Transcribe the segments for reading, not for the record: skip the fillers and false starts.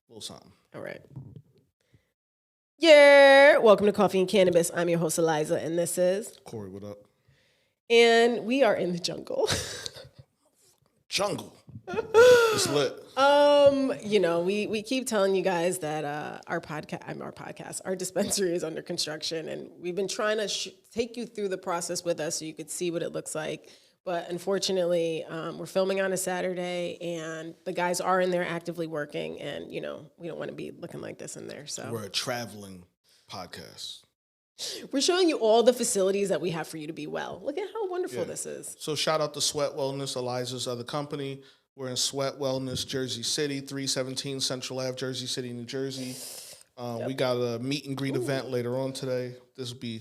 little something. All right. Yeah. Welcome to Coffee and Cannabis. I'm your host, Alyza, and this is Corey, what up? And we are in the jungle. Jungle. It's lit. We keep telling you guys that our dispensary is under construction, and we've been trying to take you through the process with us so you could see what it looks like. But unfortunately, we're filming on a Saturday, and the guys are in there actively working, and we don't want to be looking like this in there. So We're a traveling podcast. we're showing you all the facilities that we have for you to be well. Look at how wonderful this is. So shout out to Sweat Wellness, Alyza's other company. We're in Sweat Wellness, Jersey City, 317 Central Ave, Jersey City, New Jersey. We got a meet and greet event later on today. This will be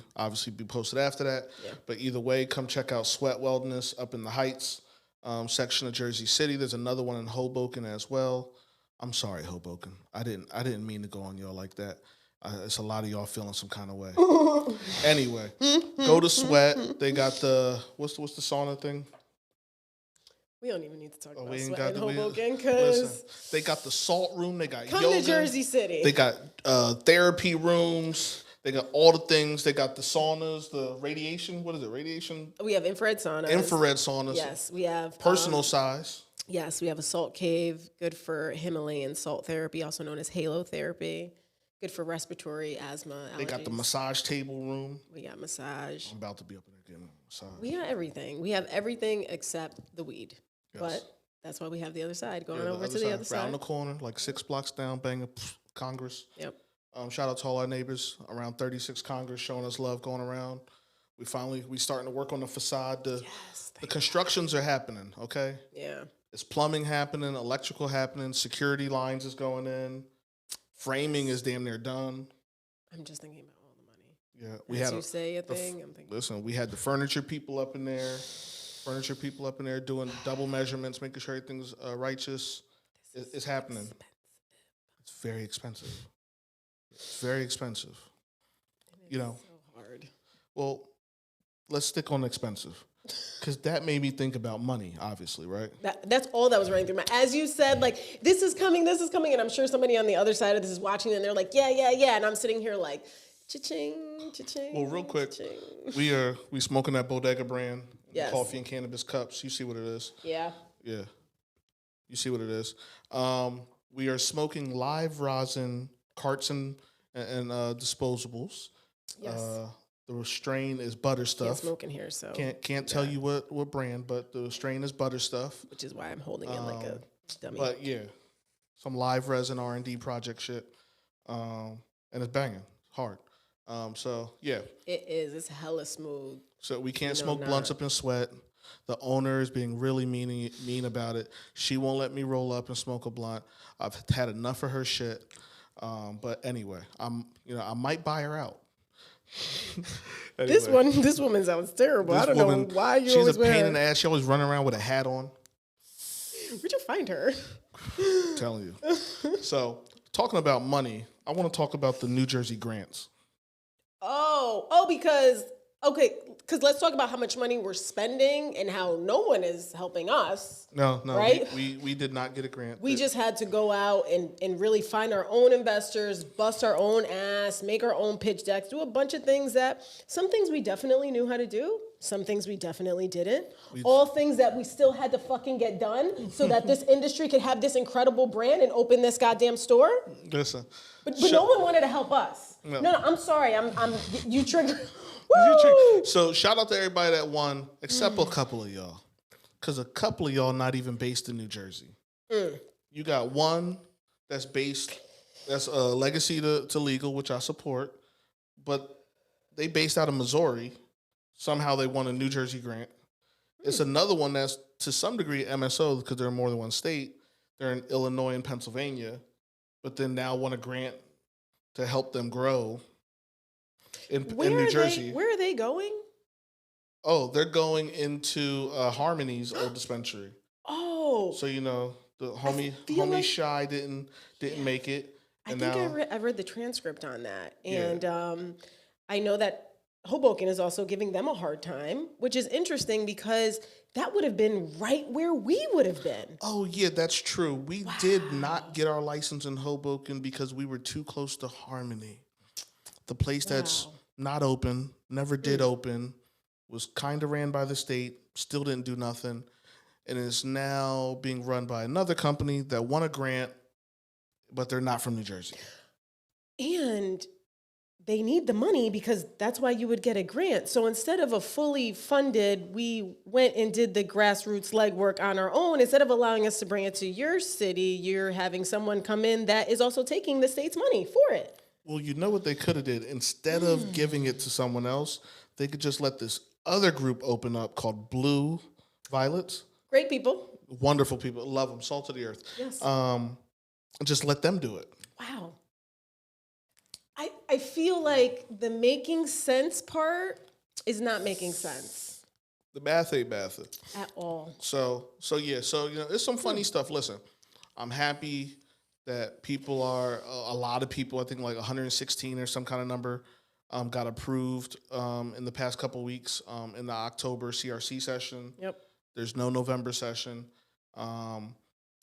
posted after that. Yeah. But either way, come check out Sweat Wellness up in the Heights section of Jersey City. There's another one in Hoboken as well. I'm sorry, Hoboken. I didn't mean to go on y'all like that. It's a lot of y'all feeling some kind of way. Anyway, go to Sweat. They got the what's the sauna thing? We don't even need to talk about Sweat in Hoboken because they got the salt room. They got come yoga. to Jersey City. They got therapy rooms. They got all the things. They got the saunas, the radiation. What is it? Radiation? We have infrared saunas. Infrared saunas. Yes, we have personal size. Yes, we have a salt cave, good for Himalayan salt therapy, also known as halo therapy. Good for respiratory, asthma, allergies. They got the massage table room. We got massage. I'm about to be up in there getting a massage. We got everything. We have everything except the weed. Yes. But that's why we have the other side, going over to the other side. Around the corner, like 6 blocks down, Bang Congress. Yep. Shout out to all our neighbors around 36 Congress showing us love going around. We starting to work on the facade. The constructions are happening, okay? Yeah. It's plumbing happening, electrical happening, security lines is going in. Framing is damn near done. I'm just thinking about all the money. Yeah, we had I'm thinking. Listen, we had the furniture people up in there. Doing double measurements, making sure everything's righteous. It's happening. It's very expensive. It's very expensive. So hard. Well, let's stick on expensive. Because that made me think about money, obviously, right? That's all that was running through my. As you said, like, this is coming, and I'm sure somebody on the other side of this is watching, and they're like, yeah, and I'm sitting here like, cha-ching, cha-ching. Well, real quick, cha-ching. we smoking that Bodega brand, yes. Coffee and Cannabis cups. You see what it is? Yeah. Yeah. You see what it is? We are smoking live rosin carts and disposables. Yes. The strain is butter stuff. Can't smoke in here, so can't tell you what brand, but the strain is butter stuff. Which is why I'm holding it like a dummy. But yeah, some live resin R&D project shit, and it's banging hard. So yeah, it is. It's hella smooth. So we can't smoke blunts up in Sweat. The owner is being really mean about it. She won't let me roll up and smoke a blunt. I've had enough of her shit. But anyway, I might buy her out. Anyway. This woman sounds terrible. I don't know why you always She's a pain in the ass. She always running around with a hat on. Where'd you find her? I'm telling you. So, talking about money, I want to talk about the New Jersey grants. Because let's talk about how much money we're spending and how no one is helping us. No, right? We did not get a grant. We just had to go out and really find our own investors, bust our own ass, make our own pitch decks, do a bunch of things some things we definitely knew how to do, some things we definitely didn't. All things that we still had to fucking get done so that this industry could have this incredible brand and open this goddamn store. Listen. But no one wanted to help us. No, I'm sorry. You triggered. So shout out to everybody that won, except a couple of y'all. Because a couple of y'all not even based in New Jersey. You got one that's legacy to legal, which I support. But they based out of Missouri. Somehow they won a New Jersey grant. It's another one that's to some degree MSO because they're in more than one state. They're in Illinois and Pennsylvania. But then now want a grant to help them grow. In New Jersey. Where are they going? Oh, they're going into Harmony's old dispensary. Oh. So the homie Shy didn't make it. I read the transcript on that. And I know that Hoboken is also giving them a hard time, which is interesting because that would have been right where we would have been. Oh, yeah, that's true. We did not get our license in Hoboken because we were too close to Harmony. The place that's not open, never did open, was kind of ran by the state, still didn't do nothing, and is now being run by another company that won a grant, but they're not from New Jersey. And they need the money because that's why you would get a grant. So instead of a fully funded, we went and did the grassroots legwork on our own. Instead of allowing us to bring it to your city, you're having someone come in that is also taking the state's money for it. Well, you know what they could have did? Instead of giving it to someone else, they could just let this other group open up called Blue Violets. Great people. Wonderful people. Love them. Salt of the earth. Yes. Just let them do it. Wow. I feel like the making sense part is not making sense. The math ain't math. At all. So it's some funny stuff. Listen, I'm happy that people are, a lot of people, I think like 116 or some kind of number, got approved in the past couple of weeks in the October CRC session. Yep. There's no November session.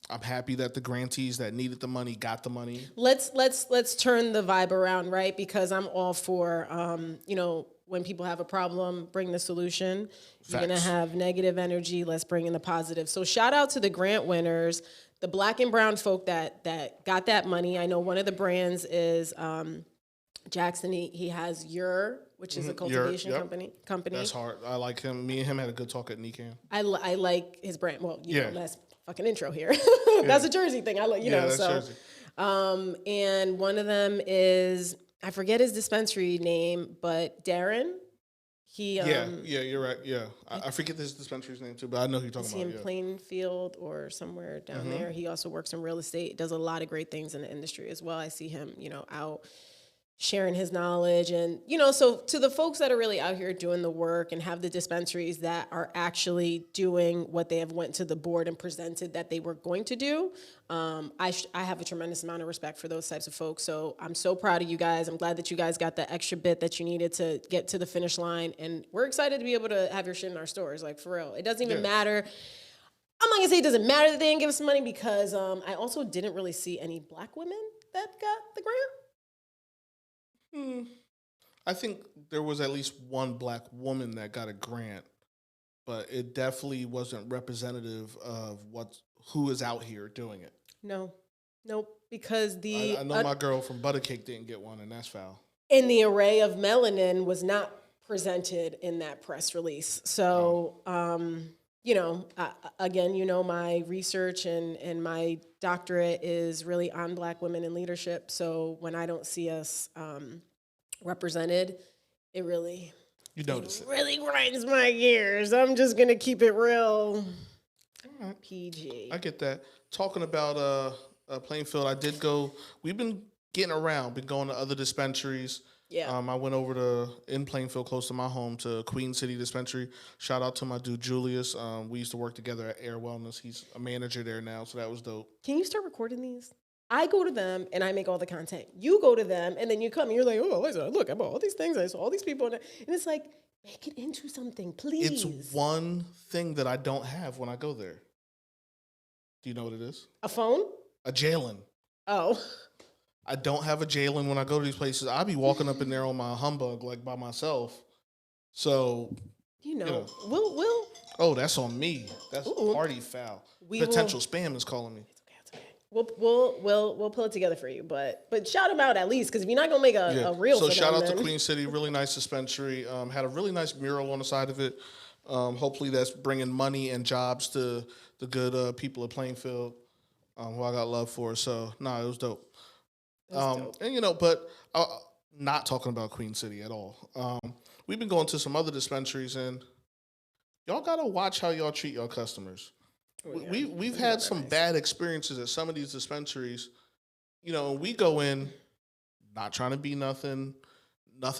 I'm happy that the grantees that needed the money got the money. Let's turn the vibe around, right? Because I'm all for, when people have a problem, bring the solution. Facts. You're gonna have negative energy. Let's bring in the positive. So shout out to the grant winners, the Black and brown folk that got that money. I know one of the brands is Jackson. He has which is a cultivation company. That's hard. I like him. Me and him had a good talk at NECAN. I like his brand. Well, know, that's fucking intro here. That's a Jersey thing. I like, that's Jersey. And one of them is, I forget his dispensary name, but Darren. He you're right. Yeah, I forget this dispensary's name too, but I know who you're talking about. Is he in Plainfield or somewhere down there? He also works in real estate. Does a lot of great things in the industry as well. I see him, out sharing his knowledge. And, so to the folks that are really out here doing the work and have the dispensaries that are actually doing what they have went to the board and presented that they were going to do, I have a tremendous amount of respect for those types of folks. So I'm so proud of you guys. I'm glad that you guys got the extra bit that you needed to get to the finish line. And we're excited to be able to have your shit in our stores, like for real. It doesn't even matter. I'm not gonna say it doesn't matter that they didn't give us some money because I also didn't really see any Black women that got the grant. I think there was at least one Black woman that got a grant, but it definitely wasn't representative of who is out here doing it. Nope. Because I know my girl from Buttercake didn't get one, and that's foul. And the array of melanin was not presented in that press release. So, again, my research and my doctorate is really on Black women in leadership. So when I don't see us represented, it really really grinds my gears. I'm just gonna keep it real PG. I get that. Talking about Plainfield, I did go. We've been getting around, been going to other dispensaries. Yeah. I went over in Plainfield, close to my home, to Queen City Dispensary. Shout out to my dude Julius. We used to work together at Air Wellness. He's a manager there now, so that was dope. Can you start recording these? I go to them and I make all the content. You go to them and then you come and you're like, oh, Alyza, look, I bought all these things. I saw all these people. And it's like, make it into something, please. It's one thing that I don't have when I go there. Do you know what it is? A phone? A Jalen. Oh. I don't have a Jalen when I go to these places. I'll be walking up in there on my humbug, like by myself. So, we'll. Oh, that's on me. That's party foul. Potential spam is calling me. It's okay. We'll pull it together for you, but shout them out at least, because if you're not gonna make a reel. So for shout them, out to Queen City, really nice dispensary. Had a really nice mural on the side of it. Hopefully that's bringing money and jobs to the good people of Plainfield, who I got love for. So it was dope. And but not talking about Queen City at all. We've been going to some other dispensaries, and y'all gotta watch how y'all treat your customers. We've had some bad experiences at some of these dispensaries. We go in, not trying to be nothing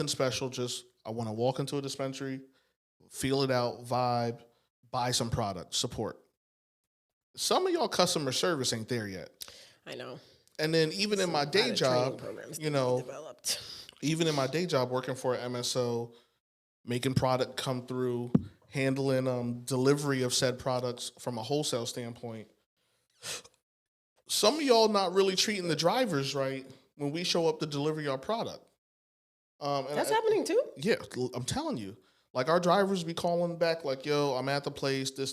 special. Just I want to walk into a dispensary, feel it out, vibe, buy some product, support. Some of y'all customer service ain't there yet. I know. And then even in my day job, even in my day job working for an MSO, making product come through, handling delivery of said products from a wholesale standpoint. Some of y'all not really treating the drivers right when we show up to deliver your product. That's happening too? Yeah, I'm telling you. Like, our drivers be calling back like, yo, I'm at the place, this.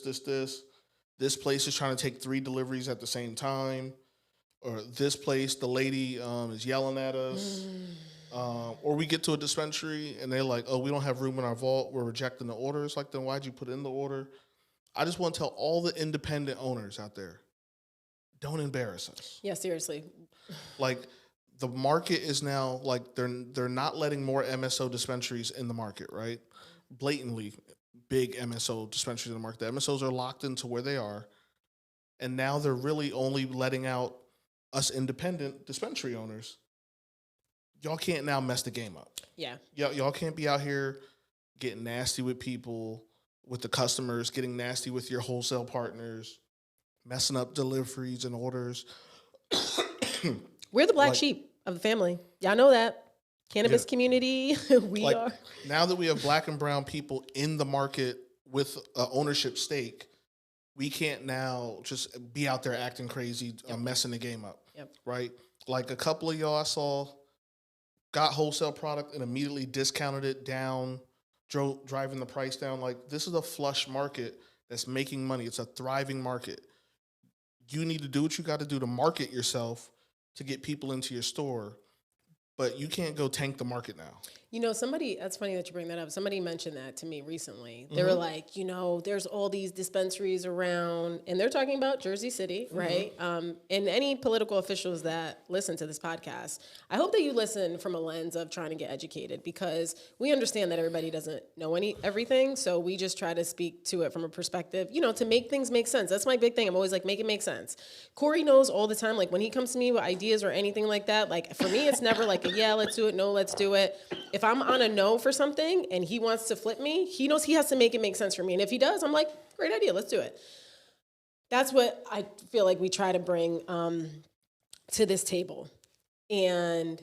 This place is trying to take 3 deliveries at the same time. Or this place, the lady is yelling at us. Or we get to a dispensary and they're like, oh, we don't have room in our vault. We're rejecting the orders. Like, then why'd you put in the order? I just want to tell all the independent owners out there, don't embarrass us. Yeah, seriously. Like, the market is now, like, they're not letting more MSO dispensaries in the market, right? Blatantly big MSO dispensaries in the market. The MSOs are locked into where they are. And now they're really only letting out us independent dispensary owners. Y'all can't now mess the game up. Yeah. Y'all can't be out here getting nasty with people, with the customers, getting nasty with your wholesale partners, messing up deliveries and orders. We're the black sheep of the family. Y'all know that. Cannabis community, we are. Now that we have black and brown people in the market with ownership stake, we can't now just be out there acting crazy, messing the game up. Yep. Right? Like, a couple of y'all I saw got wholesale product and immediately discounted it down, driving the price down. Like, this is a flush market that's making money. It's a thriving market. You need to do what you got to do to market yourself to get people into your store. But you can't go tank the market now. You know, that's funny that you bring that up. Somebody mentioned that to me recently. They were like, you know, there's all these dispensaries around, and they're talking about Jersey City, right? And any political officials that listen to this podcast, I hope that you listen from a lens of trying to get educated, because we understand that everybody doesn't know everything. So we just try to speak to it from a perspective, you know, to make things make sense. That's my big thing. I'm always like, make it make sense. Corey knows all the time, like, when he comes to me with ideas or anything like that, like, for me, it's never like, yeah, let's do it. No, let's do it. If I'm on a no for something and he wants to flip me, he knows he has to make it make sense for me. And if he does, I'm like, great idea, let's do it. That's what I feel like we try to bring to this table. And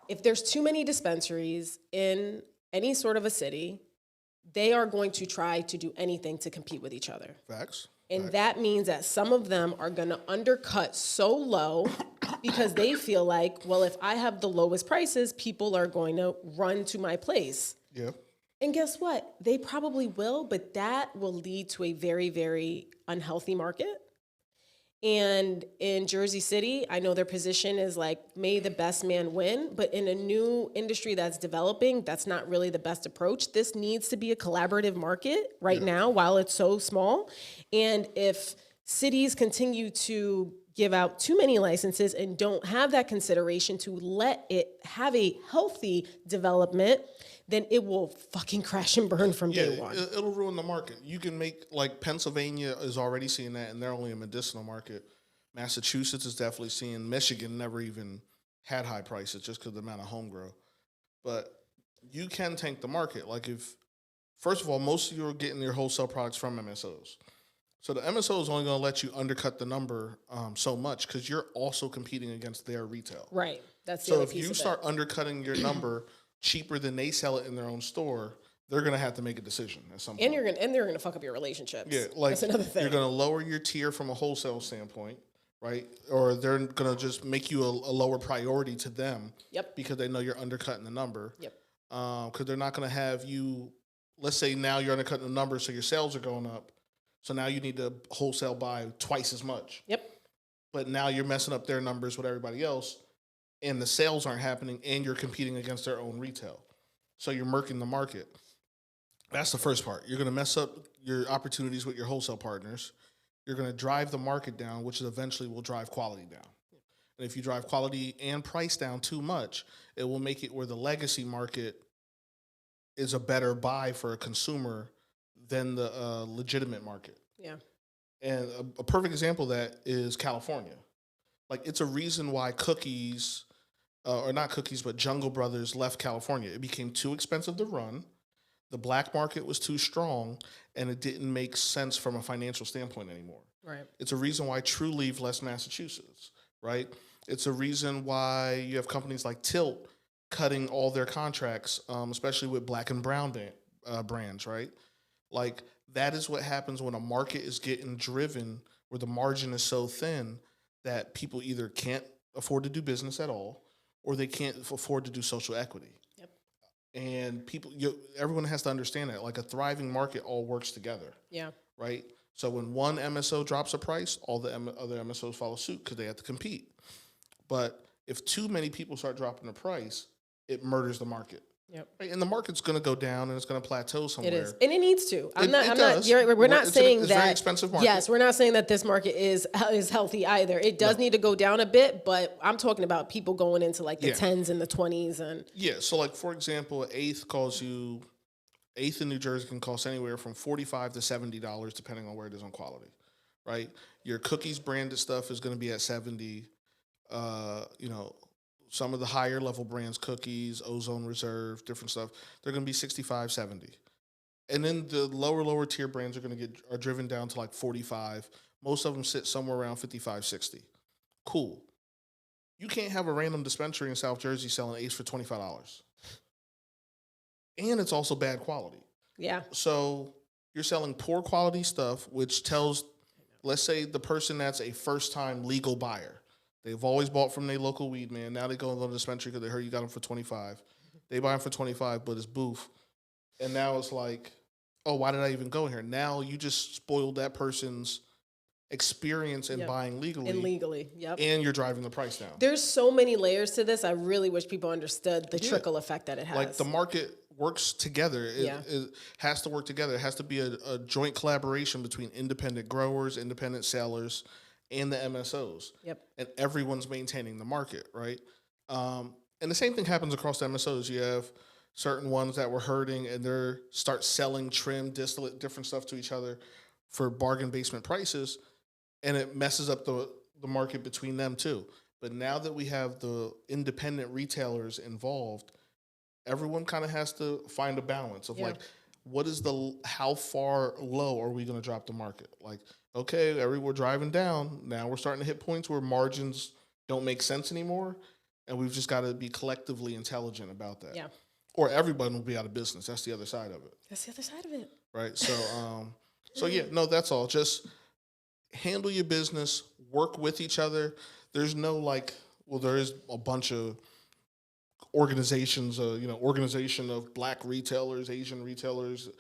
if there's too many dispensaries in any sort of a city, they are going to try to do anything to compete with each other. Facts. And that means that some of them are going to undercut so low because they feel like, well, if I have the lowest prices, people are going to run to my place. Yeah. And guess what? They probably will, but that will lead to a very, very unhealthy market. And in Jersey City, I know their position is like, may the best man win, but in a new industry that's developing, that's not really the best approach. This needs to be a collaborative market right now while it's so small. And if cities continue to give out too many licenses and don't have that consideration to let it have a healthy development, then it will fucking crash and burn from day one. It'll ruin the market. You can make, like, Pennsylvania is already seeing that, and they're only a medicinal market. Massachusetts is definitely seeing. Michigan never even had high prices just because of the amount of home grow. But you can tank the market. Like, first of all, most of you are getting your wholesale products from MSOs. So the MSO is only going to let you undercut the number so much because you're also competing against their retail. Right. That's the so other if piece you of start undercutting your number cheaper than they sell it in their own store, they're going to have to make a decision at some point. And they're going to fuck up your relationships. Yeah, like, that's another thing. You're going to lower your tier from a wholesale standpoint, right? Or they're going to just make you a lower priority to them. Yep. Because they know you're undercutting the number. Yep. Because they're not going to have you. Let's say now you're undercutting the number, so your sales are going up. So now you need to wholesale buy twice as much. Yep. But now you're messing up their numbers with everybody else, and the sales aren't happening, and you're competing against their own retail. So you're murking the market. That's the first part. You're going to mess up your opportunities with your wholesale partners. You're going to drive the market down, which eventually will drive quality down. And if you drive quality and price down too much, it will make it where the legacy market is a better buy for a consumer than the legitimate market. Yeah. And a perfect example of that is California. Like, it's a reason why cookies, or not cookies, but Jungle Brothers left California. It became too expensive to run. The black market was too strong, and it didn't make sense from a financial standpoint anymore. Right. It's a reason why True Leaf left Massachusetts, right? It's a reason why you have companies like Tilt cutting all their contracts, especially with black and brown brands, right? Like that is what happens when a market is getting driven where the margin is so thin that people either can't afford to do business at all or they can't afford to do social equity. Yep. And everyone has to understand that. Like a thriving market all works together. Yeah. Right? So when one MSO drops a price, all the other MSOs follow suit because they have to compete. But if too many people start dropping the price, it murders the market. Yep. Right? And the market's going to go down and it's going to plateau somewhere. It is, and it needs to. We're not It's saying it's that. A very expensive market. Yes, we're not saying that this market is healthy either. It does need to go down a bit, but I'm talking about people going into like the 10s and the 20s and. Yeah. So like for example, an eighth in New Jersey can cost anywhere from $45 to $70 depending on where it is on quality. Right. Your cookies branded stuff is going to be at $70. Some of the higher level brands, cookies, Ozone Reserve, different stuff, they're going to be $65, $70. And then the lower tier brands are driven down to like $45. Most of them sit somewhere around $55, $60. Cool. You can't have a random dispensary in South Jersey selling Ace for $25. And it's also bad quality. Yeah. So you're selling poor quality stuff, which tells, let's say the person that's a first time legal buyer. They've always bought from their local weed man. Now they go to the dispensary because they heard you got them for $25. They buy them for $25, but it's boof. And now it's like, oh, why did I even go here? Now you just spoiled that person's experience in buying legally. Yep. And you're driving the price down. There's so many layers to this. I really wish people understood the trickle effect that it has. Like the market works together. It has to work together. It has to be a joint collaboration between independent growers, independent sellers, and the MSOs. Yep. And everyone's maintaining the market, right? And the same thing happens across the MSOs. You have certain ones that were hurting and they start selling trim, distillate, different stuff to each other for bargain basement prices, and it messes up the market between them too. But now that we have the independent retailers involved, everyone kind of has to find a balance of like, how far low are we going to drop the market? Like, okay, we're driving down. Now we're starting to hit points where margins don't make sense anymore. And we've just got to be collectively intelligent about that. Yeah. Or everyone will be out of business. That's the other side of it. Right. So, that's all. Just handle your business, work with each other. There's no there is a bunch of organizations, organization of black retailers, Asian retailers,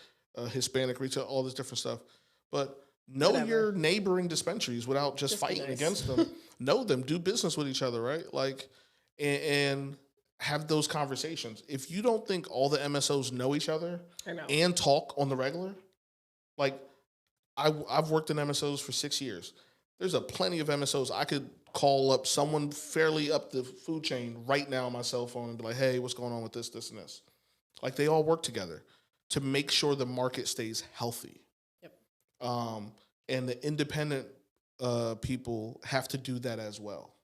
Hispanic retail, all this different stuff. But know your neighboring dispensaries without just fighting against them. Know them, do business with each other, right? Like, and have those conversations. If you don't think all the MSOs know each other and talk on the regular, like I've worked in MSOs for 6 years. There's plenty of MSOs I could call up someone fairly up the food chain right now on my cell phone and be like, hey, what's going on with this, this, and this? Like they all work together to make sure the market stays healthy. Yep. And the independent people have to do that as well.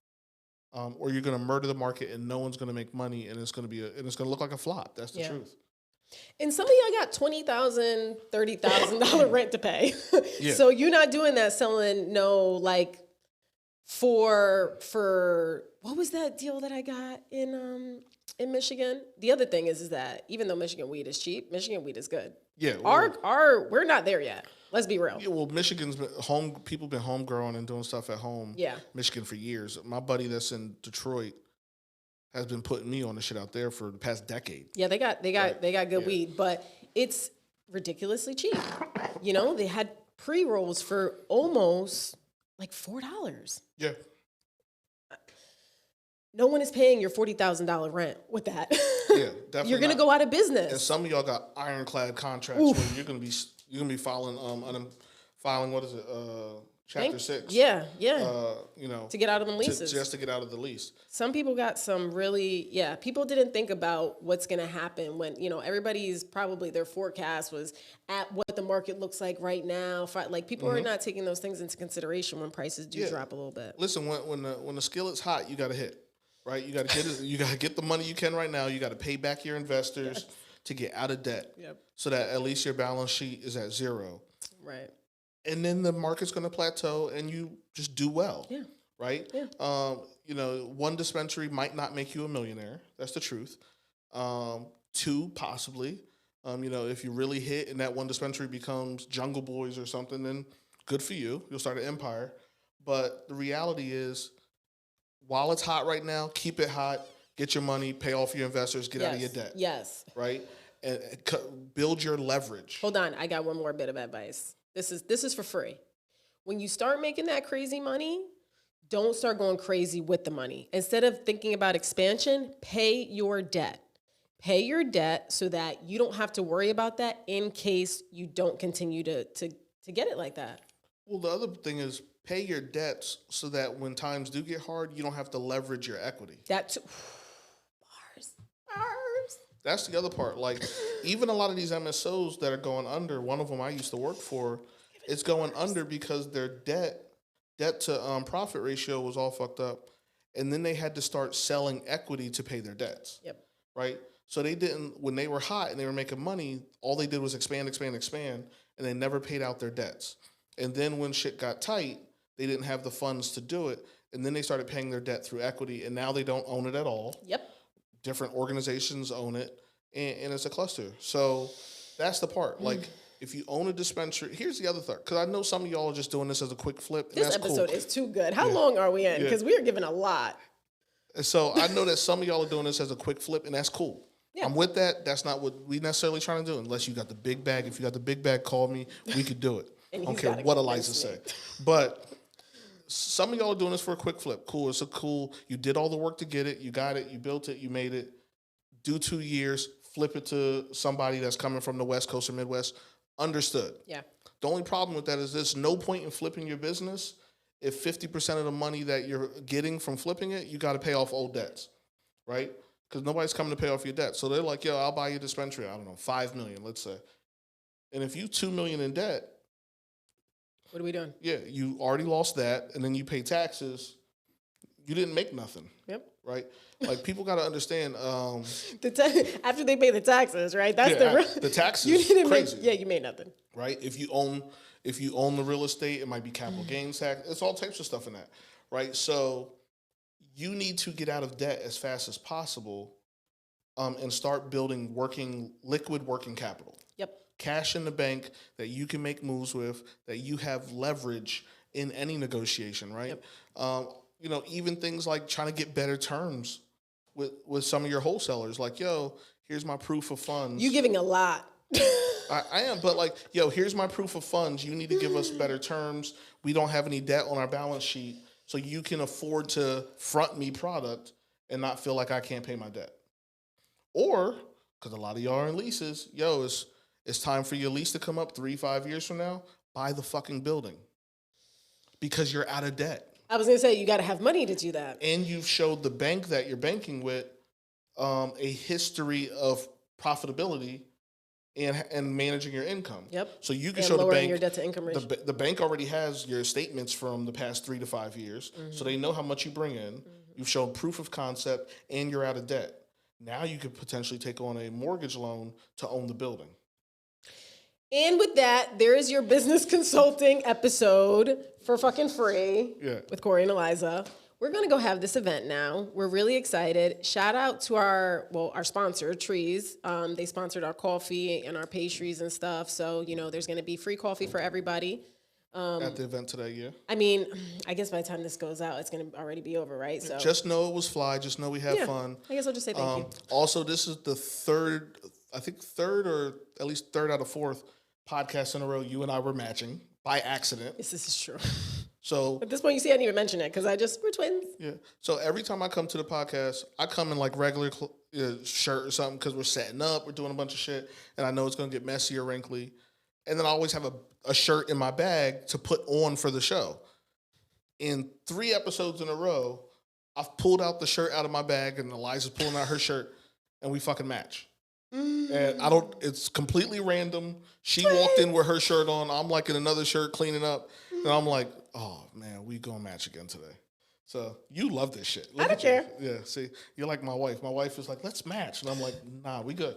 Or you're going to murder the market and no one's going to make money and it's going to look like a flop. That's the truth. And some of y'all got $20,000, $30,000 rent to pay. So you're not doing that selling for what was that deal that I got in Michigan? The other thing is that even though Michigan weed is cheap, Michigan weed is good. Yeah. We're not there yet. Let's be real. Yeah, well, Michigan's people been home growing and doing stuff at home. Yeah. Michigan for years. My buddy that's in Detroit has been putting me on the shit out there for the past decade. Yeah, they got good weed, but it's ridiculously cheap. They had pre-rolls for almost like $4. Yeah. No one is paying your $40,000 rent with that. Yeah, definitely. You're gonna go out of business. And some of y'all got ironclad contracts where you're gonna be filing what is it? Chapter 6. Yeah. To get out of the leases. Just to get out of the lease. Some people got some really, people didn't think about what's going to happen when, everybody's probably their forecast was at what the market looks like right now. Like people are not taking those things into consideration when prices do drop a little bit. Listen, when the skillet's hot, you got to hit, right? You got to get it. You got to get the money you can right now. You got to pay back your investors to get out of debt. Yep. So that at least your balance sheet is at zero. Right. And then the market's going to plateau and you just do well. Yeah. Right? Yeah. One dispensary might not make you a millionaire. That's the truth. 2, possibly. If you really hit and that one dispensary becomes Jungle Boys or something, then good for you. You'll start an empire. But the reality is, while it's hot right now, keep it hot, get your money, pay off your investors, get out of your debt. Yes. Right? And build your leverage. Hold on. I got one more bit of advice. This is for free. When you start making that crazy money, don't start going crazy with the money. Instead of thinking about expansion, pay your debt. Pay your debt so that you don't have to worry about that in case you don't continue to get it like that. Well, the other thing is pay your debts so that when times do get hard, you don't have to leverage your equity. Bars. That's the other part. Like, even a lot of these MSOs that are going under, one of them I used to work for, it's going under because their debt to profit ratio was all fucked up. And then they had to start selling equity to pay their debts. Yep. Right? So they didn't, when they were hot and they were making money, all they did was expand, and they never paid out their debts. And then when shit got tight, they didn't have the funds to do it. And then they started paying their debt through equity, and now they don't own it at all. Yep. Different organizations own it, and it's a cluster. So that's the part. Like, if you own a dispensary, here's the other thing, because I know some of y'all are just doing this as a quick flip. This episode is too good. How long are we in? Because we are giving a lot. And so I know that some of y'all are doing this as a quick flip, and that's cool. Yeah. I'm with that. That's not what we necessarily trying to do, unless you got the big bag. If you got the big bag, call me. We could do it. I don't care what Alyza said. But some of y'all are doing this for a quick flip. Cool. It's a cool. You did all the work to get it. You got it. You built it. You made it. Do 2 years. Flip it to somebody that's coming from the West Coast or Midwest. Understood. Yeah. The only problem with that is there's no point in flipping your business if 50% of the money that you're getting from flipping it, you got to pay off old debts, right? Because nobody's coming to pay off your debt. So they're like, yo, I'll buy you a dispensary. I don't know, $5 million, let's say. And if you $2 million in debt, what are we doing? Yeah, you already lost that, and then you pay taxes. You didn't make nothing. Yep. Right? Like, people got to understand. After they pay the taxes, right? That's the taxes. You didn't crazy. You made nothing. Right? If you own the real estate, it might be capital gains tax. It's all types of stuff in that. Right? So you need to get out of debt as fast as possible, and start building liquid working capital. Yep. Cash in the bank that you can make moves with, that you have leverage in any negotiation, right? Yep. Even things like trying to get better terms with some of your wholesalers. Like, yo, here's my proof of funds. You giving a lot. I am, but like, yo, here's my proof of funds. You need to give us better terms. We don't have any debt on our balance sheet, so you can afford to front me product and not feel like I can't pay my debt. Or, because a lot of y'all are in leases, yo, it's time for your lease to come up 3-5 years from now. Buy the fucking building because you're out of debt. I was going to say, you got to have money to do that. And you've showed the bank that you're banking with a history of profitability and managing your income. Yep. So you can show the bank your debt to income ratio. The bank already has your statements from the past 3 to 5 years, so they know how much you bring in. You've shown proof of concept, and you're out of debt. Now you could potentially take on a mortgage loan to own the building. And with that, there is your business consulting episode for fucking free with Corey and Alyza. We're going to go have this event now. We're really excited. Shout out to our sponsor, Trees. They sponsored our coffee and our pastries and stuff. So, there's going to be free coffee for everybody. At the event today, yeah. I mean, I guess by the time this goes out, it's going to already be over, right? So just know it was fly. Just know we had fun. I guess I'll just say thank you. Also, this is the third or at least third out of fourth podcast in a row you and I were matching by accident. This is true. So at this point, you see, I didn't even mention it because we're twins. Yeah. So every time I come to the podcast, I come in like regular shirt or something because we're setting up, we're doing a bunch of shit, and I know it's going to get messy or wrinkly. And then I always have a shirt in my bag to put on for the show. In 3 episodes in a row, I've pulled out the shirt out of my bag, and Alyza's pulling out her shirt, and we fucking match. And it's completely random. She walked in with her shirt on. I'm like in another shirt cleaning up. And I'm like, oh, man, we gonna match again today. So you love this shit. I don't care. Yeah, see, you're like my wife. My wife is like, let's match. And I'm like, nah, we good.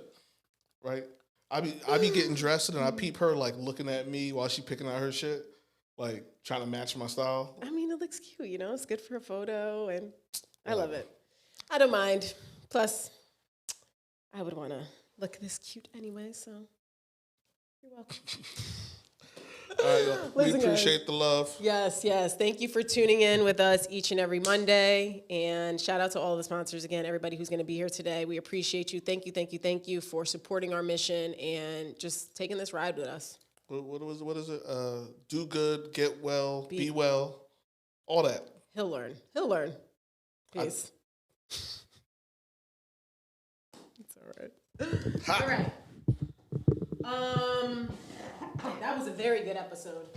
Right? I be getting dressed, and I peep her like looking at me while she picking out her shit, like trying to match my style. I mean, it looks cute, It's good for a photo, and I love it. I don't mind. Plus, I would want to look this cute anyway, so you're welcome. All right, y'all. We appreciate the love. Yes. Thank you for tuning in with us each and every Monday. And shout out to all the sponsors again, everybody who's going to be here today. We appreciate you. Thank you for supporting our mission and just taking this ride with us. What is it? Do good, get well, be well, all that. He'll learn. Peace. It's all right. All right. That was a very good episode.